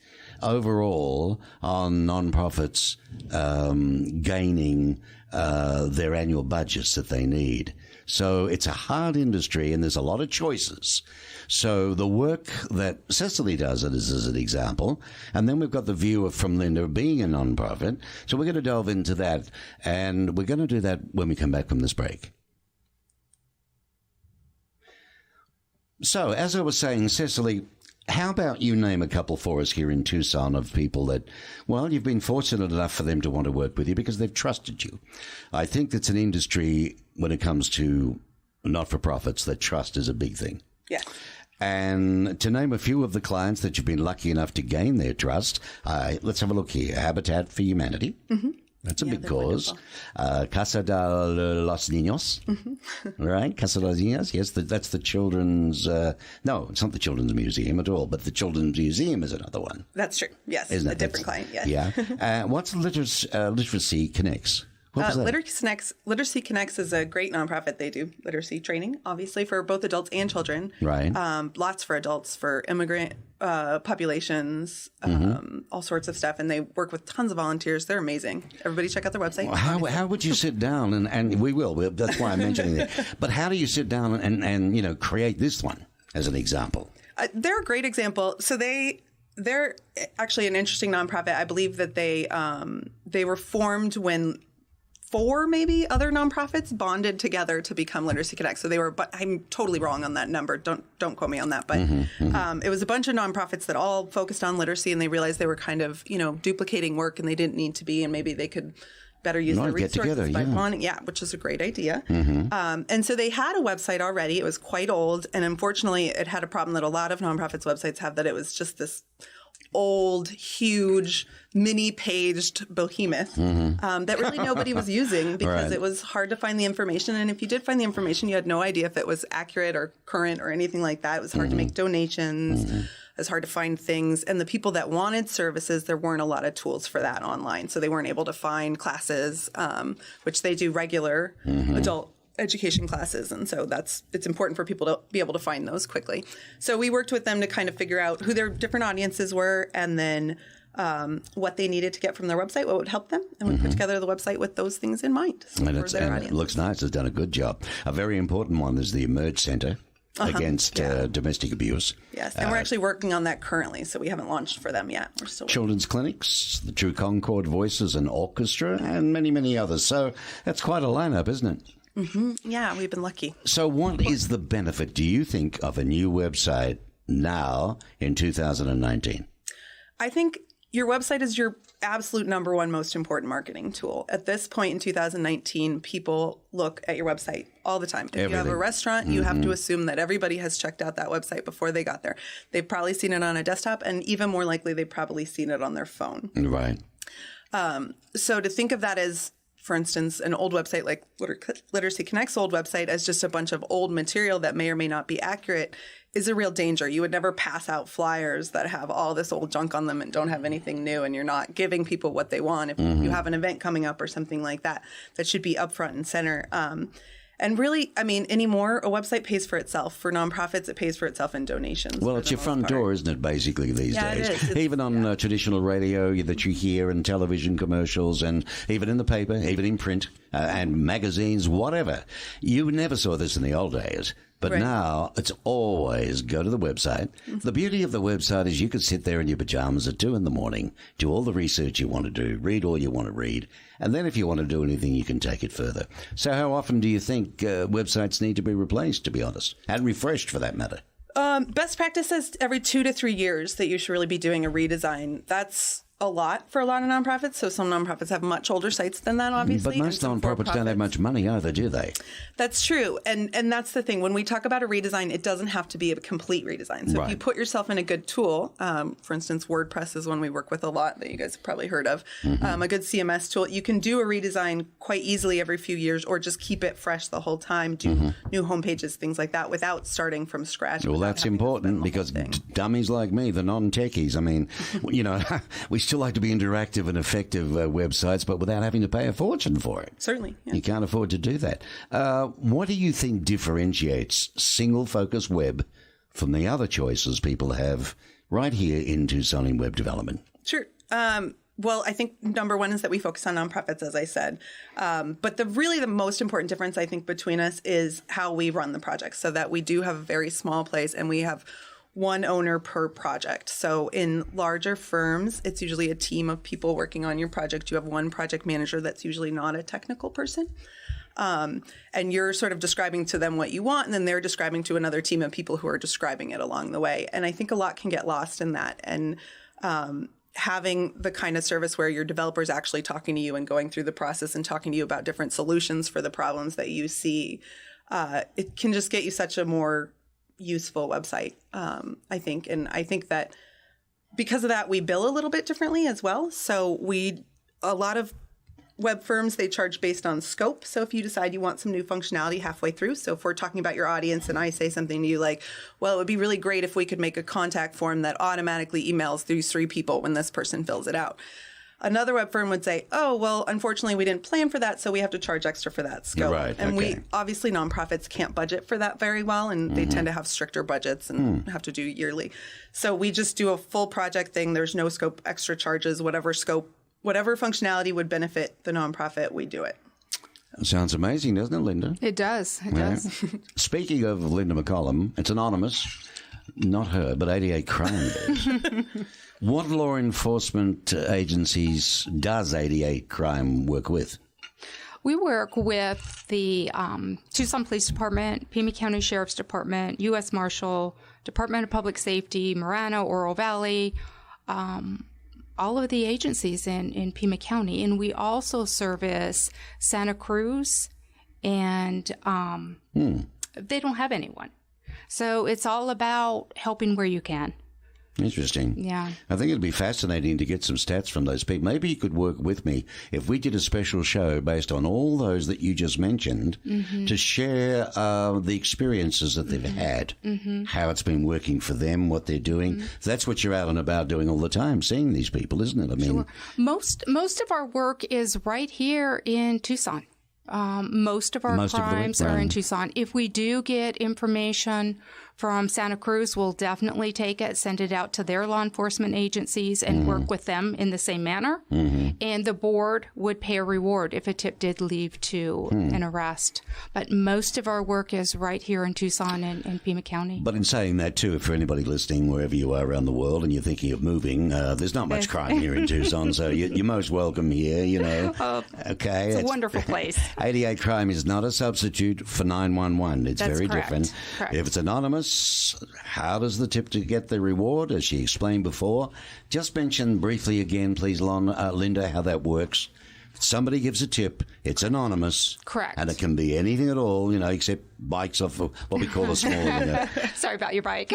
overall on non-profits gaining their annual budgets that they need. So it's a hard industry, and there's a lot of choices. So the work that Cecily does is as an example, and then we've got the view from Linda being a non-profit. So we're going to delve into that, and we're going to do that when we come back from this break. So, as I was saying, Cecily, how about you name a couple for us here in Tucson of people that, well, you've been fortunate enough for them to want to work with you because they've trusted you. I think that's an industry, when it comes to not-for-profits, that trust is a big thing. Yeah. And to name a few of the clients that you've been lucky enough to gain their trust, let's have a look here. Habitat for Humanity. Mm-hmm. That's a big cause. Casa de los Niños, right? Casa de los Niños, yes, that's the children's, no, it's not the Children's Museum at all, but the Children's Museum is another one. That's true, yes. Isn't a it? different client, yes. Yeah. What's Literacy Connects? What was that? Literacy Connects is a great nonprofit. They do literacy training, obviously, for both adults and children. Right. Lots for adults, for immigrant populations, all sorts of stuff. And they work with tons of volunteers. They're amazing. Everybody check out their website. Well, how would you sit down, and we will, that's why I'm mentioning it. But how do you sit down and create this one as an example? They're a great example. So they're actually an interesting nonprofit. I believe that they were formed when 4 maybe other nonprofits bonded together to become Literacy Connect. So they were, but I'm totally wrong on that number. Don't quote me on that. But it was a bunch of nonprofits that all focused on literacy, and they realized they were kind of, duplicating work, and they didn't need to be, and maybe they could better use their Get resources together, by yeah. wanting, which is a great idea. And so they had a website already. It was quite old, and unfortunately, it had a problem that a lot of nonprofits' websites have, that it was just this old, huge, mini-paged behemoth that really nobody was using because Right. it was hard to find the information. And if you did find the information, you had no idea if it was accurate or current or anything like that. It was hard to make donations. It was hard to find things. And the people that wanted services, there weren't a lot of tools for that online. So they weren't able to find classes, which they do regular adult education classes. And so it's important for people to be able to find those quickly. So we worked with them to kind of figure out who their different audiences were, and then what they needed to get from their website, what would help them. And we put together the website with those things in mind. And, for their it audiences. looks nice. It's done a good job. A very important one is the Emerge Center against domestic abuse. Yes, and we're actually working on that currently, so we haven't launched for them yet. We're still Children's clinics, the True Concord Voices and Orchestra, and many, many others. So that's quite a lineup, isn't it? Yeah, we've been lucky. So what is the benefit, do you think, of a new website now in 2019? I think your website is your absolute number one most important marketing tool. At this point in 2019, people look at your website all the time. If you have a Everything. restaurant, you have to assume that everybody has checked out that website before they got there. They've probably seen it on a desktop, and even more likely, they've probably seen it on their phone. Right. So to think of that as, for instance, an old website like Literacy Connect's old website as just a bunch of old material that may or may not be accurate is a real danger. You would never pass out flyers that have all this old junk on them and don't have anything new, and you're not giving people what they want. If you have an event coming up or something like that, that should be up front and center. And really, I mean, anymore, a website pays for itself. For nonprofits, it pays for itself in donations. Well, for it's the your front most part. door, isn't it, basically, these Yeah, it days? is. It's- Even on traditional radio that you hear, and television commercials, and even in the paper, even in print, and magazines, whatever. You never saw this in the old days. But Right. now it's always go to the website. The beauty of the website is you could sit there in your pajamas at 2 a.m, do all the research you want to do, read all you want to read, and then if you want to do anything, you can take it further. So how often do you think websites need to be replaced, to be honest, and refreshed for that matter? Best practice is every 2 to 3 years that you should really be doing a redesign. That's a lot for a lot of nonprofits. So some nonprofits have much older sites than that, obviously. But most and some nonprofits don't have for-profits. much money either, do they? That's true. And that's the thing. When we talk about a redesign, it doesn't have to be a complete redesign. So if you Right. put yourself in a good tool, for instance, WordPress is one we work with a lot that you guys have probably heard of, a good CMS tool, you can do a redesign quite easily every few years, or just keep it fresh the whole time, do new homepages, things like that, without starting from scratch. Well, without that's having to spend important the because whole thing. dummies like me, the non-techies, I mean, we still like to be interactive and effective websites, but without having to pay a fortune for it. Certainly. Yeah. You can't afford to do that. What do you think differentiates single-focus web from the other choices people have right here in Tucson in web development? Sure. Well, I think number one is that we focus on nonprofits, as I said. But the most important difference, I think, between us is how we run the project, so that we do have a very small place and we have one owner per project. So in larger firms, it's usually a team of people working on your project. You have one project manager that's usually not a technical person. And you're sort of describing to them what you want, and then they're describing to another team of people who are describing it along the way. And I think a lot can get lost in that. And having the kind of service where your developer is actually talking to you and going through the process and talking to you about different solutions for the problems that you see, it can just get you such a more useful website, I think. And I think that because of that, we bill a little bit differently as well. So a lot of web firms, they charge based on scope. So if you decide you want some new functionality halfway through, so if we're talking about your audience and I say something to you like, well, it would be really great if we could make a contact form that automatically emails these 3 people when this person fills it out. Another web firm would say, oh, well, unfortunately, we didn't plan for that, so we have to charge extra for that scope. Right, and okay. obviously, nonprofits can't budget for that very well, and they tend to have stricter budgets and have to do yearly. So we just do a full project thing. There's no scope, extra charges, whatever functionality would benefit the nonprofit, we do it. Sounds amazing, doesn't it, Linda? It does. It does. Speaking of Linda McCollum, it's anonymous. Not her, but 88 Crime does. What law enforcement agencies does 88 Crime work with? We work with the Tucson Police Department, Pima County Sheriff's Department, U.S. Marshal, Department of Public Safety, Marana, Oro Valley, all of the agencies in Pima County, and we also service Santa Cruz, and they don't have anyone. So it's all about helping where you can. Interesting. Yeah. I think it'd be fascinating to get some stats from those people. Maybe you could work with me if we did a special show based on all those that you just mentioned to share the experiences that they've had, how it's been working for them, what they're doing. That's what you're out and about doing all the time, seeing these people, isn't it? I mean, Sure. Most of our work is right here in Tucson. Most of our crimes are in Tucson. If we do get information from Santa Cruz, we'll definitely take it, send it out to their law enforcement agencies, and work with them in the same manner. And the board would pay a reward if a tip did lead to an arrest. But most of our work is right here in Tucson and Pima County. but in saying that too, for anybody listening, wherever you are around the world and you're thinking of moving, there's not much crime here in Tucson, so you're most welcome here, you know. Okay. It's a wonderful place. 88 Crime is not a substitute for 911. It's That's very correct. different. Correct. If it's anonymous, how does the tip to get the reward, as she explained before? Just mention briefly again, please, Linda, how that works. Somebody gives a tip, it's anonymous. Correct. And it can be anything at all, you know, except bikes off of what we call a small, you know. Sorry about your bike.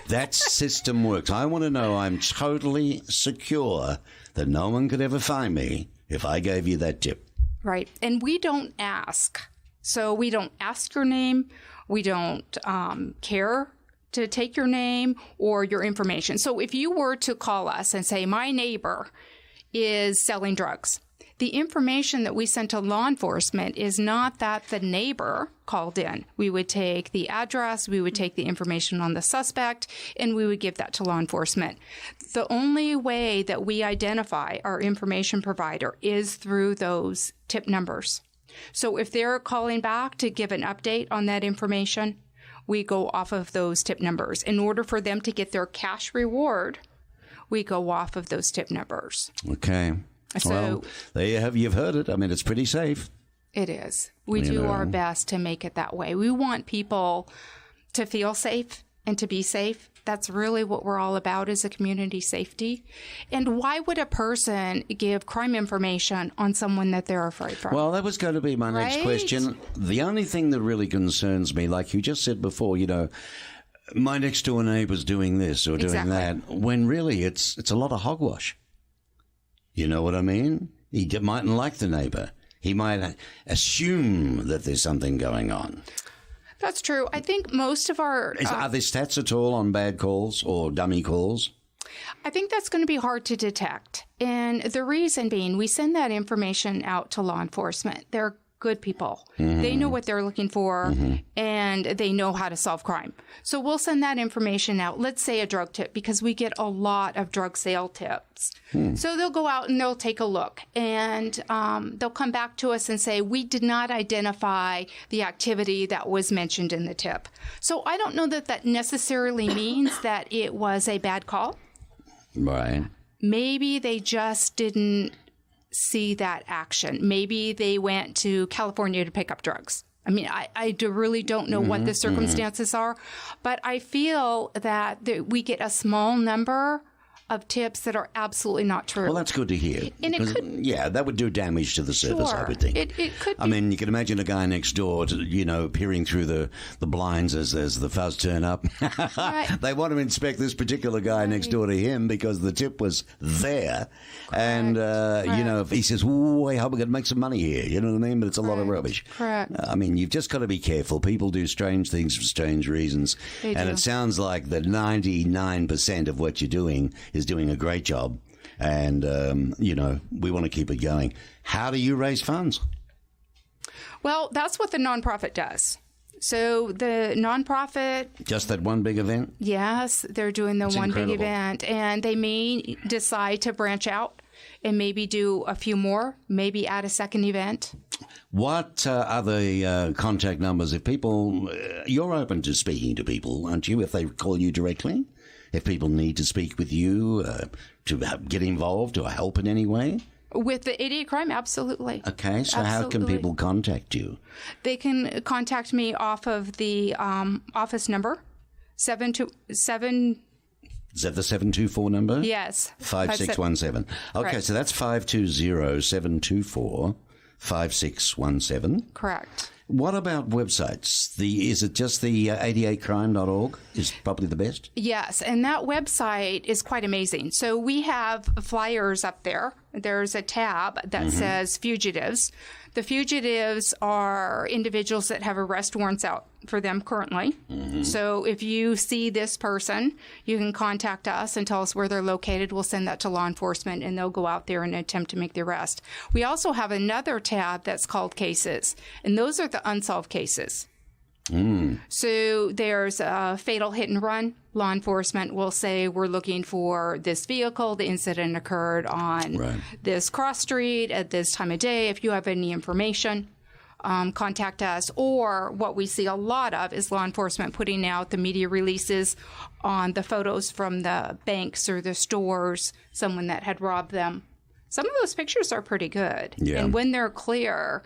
That system works. I want to know I'm totally secure that no one could ever find me if I gave you that tip. Right. And we don't ask. So we don't ask your name. We don't care to take your name or your information. So if you were to call us and say, my neighbor is selling drugs, the information that we send to law enforcement is not that the neighbor called in. We would take the address, we would take the information on the suspect, and we would give that to law enforcement. The only way that we identify our information provider is through those tip numbers. So if they're calling back to give an update on that information, we go off of those tip numbers. In order for them to get their cash reward, we go off of those tip numbers. Okay. So well, there you have. You've heard it. I mean, it's pretty safe. it is. We do our best to make it that way. We want people to feel safe and to be safe. That's really what we're all about, is a community safety. And why would a person give crime information on someone that they're afraid from? Well, that was going to be my next Right? question. The only thing that really concerns me, like you just said before, you know, my next door neighbor's doing this or doing Exactly. that, when really it's a lot of hogwash. You know what I mean? He mightn't like the neighbor. He might assume that there's something going on. That's true. I think most of our... Are there stats at all on bad calls or dummy calls? I think that's going to be hard to detect. And the reason being, we send that information out to law enforcement. They're good people. They know what they're looking for, and they know how to solve crime. So we'll send that information out. Let's say a drug tip, because we get a lot of drug sale tips. So they'll go out and they'll take a look, and they'll come back to us and say, we did not identify the activity that was mentioned in the tip. So I don't know that that necessarily means that it was a bad call. Right. Maybe they just didn't see that action. Maybe they went to California to pick up drugs. I mean, I really don't know what the circumstances are, but I feel that we get a small number of tips that are absolutely not true. Well, that's good to hear. And it 'Cause, could- yeah, that would do damage to the service, I would think. It could be. I mean, you can imagine a guy next door, peering through the blinds as the fuzz turn up. Right. They want to inspect this particular guy next door to him because the tip was there. And, if he says, ooh, I hope we're going to make some money here. You know what I mean? But it's a lot of rubbish. Correct. I mean, you've just got to be careful. People do strange things for strange reasons. They And do. it sounds like that 99% of what you're doing is doing a great job. And, we want to keep it going. How do you raise funds? Well, that's what the nonprofit does. So the nonprofit, Just that one big event? yes, they're doing the one incredible. big event, and they may decide to branch out and maybe do a few more, maybe add a second event. What are the contact numbers? If people, you're open to speaking to people, aren't you? If they call you directly? If people need to speak with you to get involved or help in any way? With the 88 Crime, absolutely. Okay, so how can Absolutely. people contact you? They can contact me off of the office number, 727 Is that the 724 number? Yes. 5617. Okay, Correct. so that's 520-724-5617. Correct. What about websites? Is it just the 88crime.org is probably the best? Yes, and that website is quite amazing. So we have flyers up there. There's a tab that says fugitives. The fugitives are individuals that have arrest warrants out for them currently. So if you see this person, you can contact us and tell us where they're located. We'll send that to law enforcement, and they'll go out there and attempt to make the arrest. We also have another tab that's called cases, and those are the unsolved cases. So there's a fatal hit and run. Law enforcement will say, we're looking for this vehicle. The incident occurred on this cross street at this time of day. If you have any information, contact us. Or what we see a lot of is law enforcement putting out the media releases on the photos from the banks or the stores, someone that had robbed them. Some of those pictures are pretty good. Yeah. And when they're clear,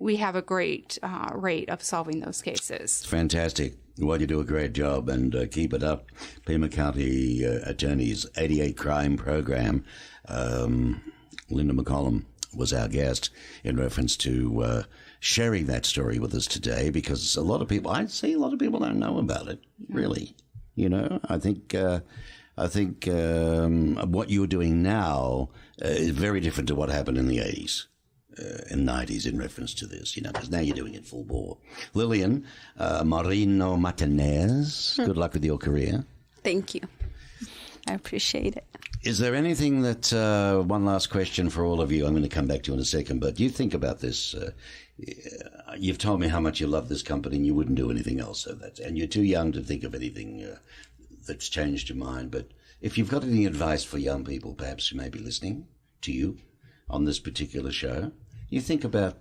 we have a great rate of solving those cases. Fantastic. Well, you do a great job, and keep it up. Pima County Attorney's 88 Crime Program. Linda McCollum was our guest in reference to sharing that story with us today, because a lot of people don't know about it, really. You know, I think what you're doing now is very different to what happened in the 80s. And 90s in reference to this, you know, because now you're doing it full bore. Lillian Marino Martinez, good luck with your career. Thank you. I appreciate it. Is there anything that, one last question for all of you, I'm going to come back to you in a second, but you think about this. You've told me how much you love this company and you wouldn't do anything else, and you're too young to think of anything that's changed your mind. But if you've got any advice for young people, perhaps who may be listening to you on this particular show, you think about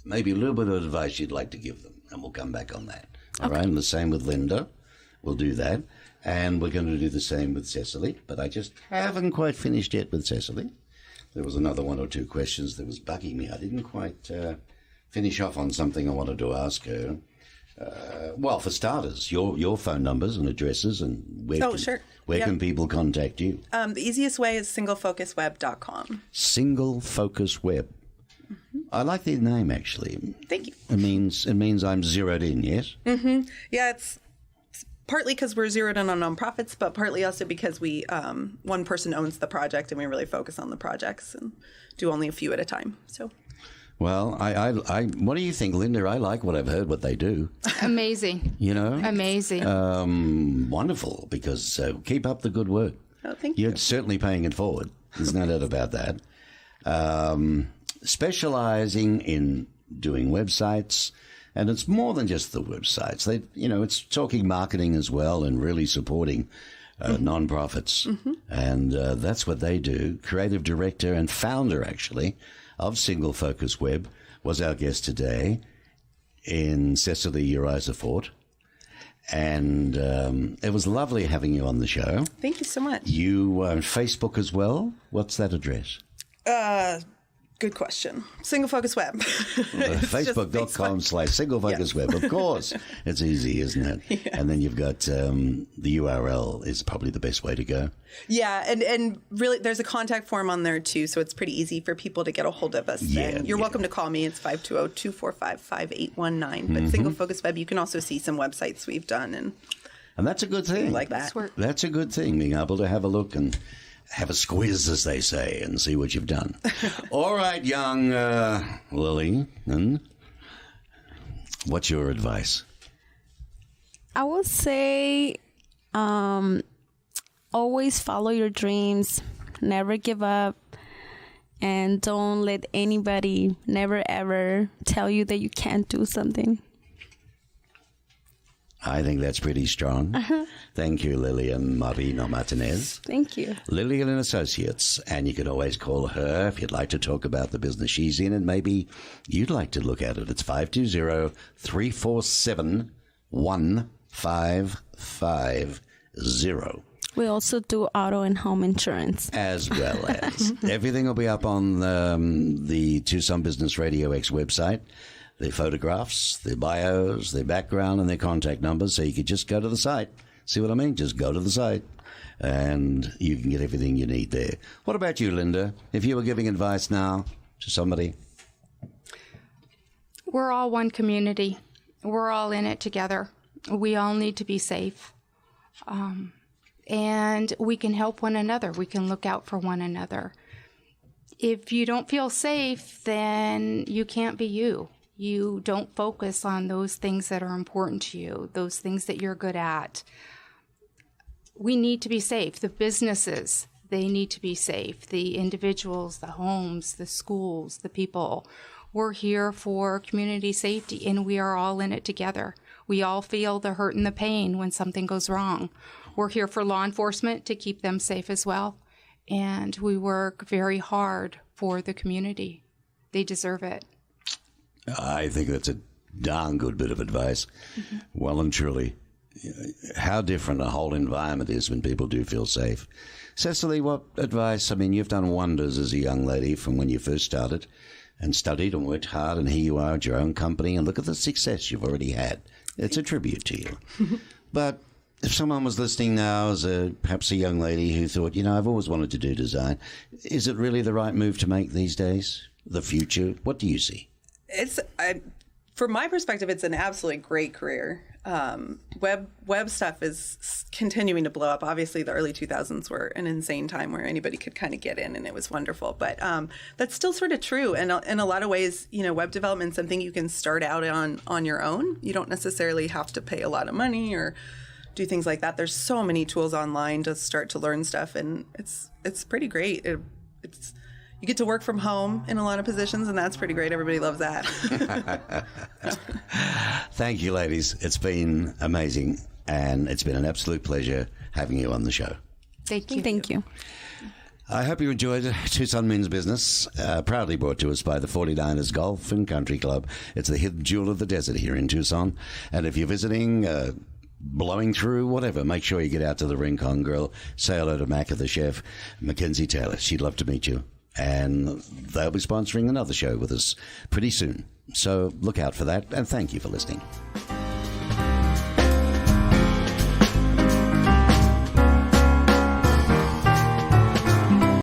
maybe a little bit of advice you'd like to give them, and we'll come back on that. All right, and the same with Linda. We'll do that. And we're going to do the same with Cecily, but I just haven't quite finished yet with Cecily. There was another one or two questions that was bugging me. I didn't quite finish off on something I wanted to ask her. Well, for starters, your phone numbers and addresses, and where can people contact you? The easiest way is singlefocusweb.com. Single Focus Web. I like the name, actually. Thank you. It means I'm zeroed in, yes? Yeah, it's partly because we're zeroed in on nonprofits, but partly also because we one person owns the project, and we really focus on the projects and do only a few at a time. So. Well, I what do you think, Linda? I like what I've heard, what they do. Amazing. You know? Amazing. Wonderful, because keep up the good work. Oh, thank you. You're certainly paying it forward. There's no doubt about that. Specializing in doing websites, and it's more than just the websites. It's talking marketing as well, and really supporting nonprofits. And that's what they do. Creative director and founder, actually, of Single Focus Web was our guest today in Cecily Uriza Fort. And it was lovely having you on the show. Thank you so much. You are on Facebook as well. What's that address? Good question. Single Focus Web. Facebook.com/Single Focus Web. Of course. It's easy, isn't it? Yeah. And then you've got the URL is probably the best way to go. Yeah, and really there's a contact form on there too, so it's pretty easy for people to get a hold of us. Yeah, and you're welcome to call me. It's 520-245-5819. But Single Focus Web, you can also see some websites we've done and that's a good thing. Like that. That's a good thing, being able to have a look and have a squiz, as they say, and see what you've done. All right, young Lily, what's your advice? I would say always follow your dreams, never give up, and don't let anybody never ever tell you that you can't do something. I think that's pretty strong. Thank you, Lillian Marino Martinez. Thank you. Lillian and Associates. And you can always call her if you'd like to talk about the business she's in, and maybe you'd like to look at it. It's 520-347-1550. We also do auto and home insurance. As well as. Everything will be up on the Tucson Business Radio X website. Their photographs, their bios, their background, and their contact numbers. So you could just go to the site. See what I mean? Just go to the site. and you can get everything you need there. What about you, Linda? If you were giving advice now to somebody? We're all one community. We're all in it together. We all need to be safe. And we can help one another. We can look out for one another. If you don't feel safe, then you can't be you. You don't focus on those things that are important to you, those things that you're good at. We need to be safe. The businesses, they need to be safe. The individuals, the homes, the schools, the people. We're here for community safety, and we are all in it together. We all feel the hurt and the pain when something goes wrong. We're here for law enforcement to keep them safe as well. And we work very hard for the community. They deserve it. I think that's a darn good bit of advice. Mm-hmm. Well and truly, how different a whole environment is when people do feel safe. Cecily, what advice? I mean, you've done wonders as a young lady from when you first started and studied and worked hard, and here you are at your own company, and look at the success you've already had. It's a tribute to you. But if someone was listening now as perhaps a young lady who thought, I've always wanted to do design, is it really the right move to make these days? The future? What do you see? From my perspective, it's an absolutely great career. Web stuff is continuing to blow up. Obviously, the early 2000s were an insane time where anybody could kind of get in, and it was wonderful. But that's still sort of true. And in a lot of ways, web development is something you can start out on your own. You don't necessarily have to pay a lot of money or do things like that. There's so many tools online to start to learn stuff, and it's pretty great. You get to work from home in a lot of positions, and that's pretty great. Everybody loves that. Thank you, ladies. It's been amazing, and it's been an absolute pleasure having you on the show. Thank you. Thank you. I hope you enjoyed Tucson Means Business, proudly brought to us by the 49ers Golf and Country Club. It's the hidden jewel of the desert here in Tucson. And if you're visiting, blowing through, whatever, make sure you get out to the Rincon Grill. Say hello to Macca, the chef, Mackenzie Taylor. She'd love to meet you. And they'll be sponsoring another show with us pretty soon. So look out for that, and thank you for listening.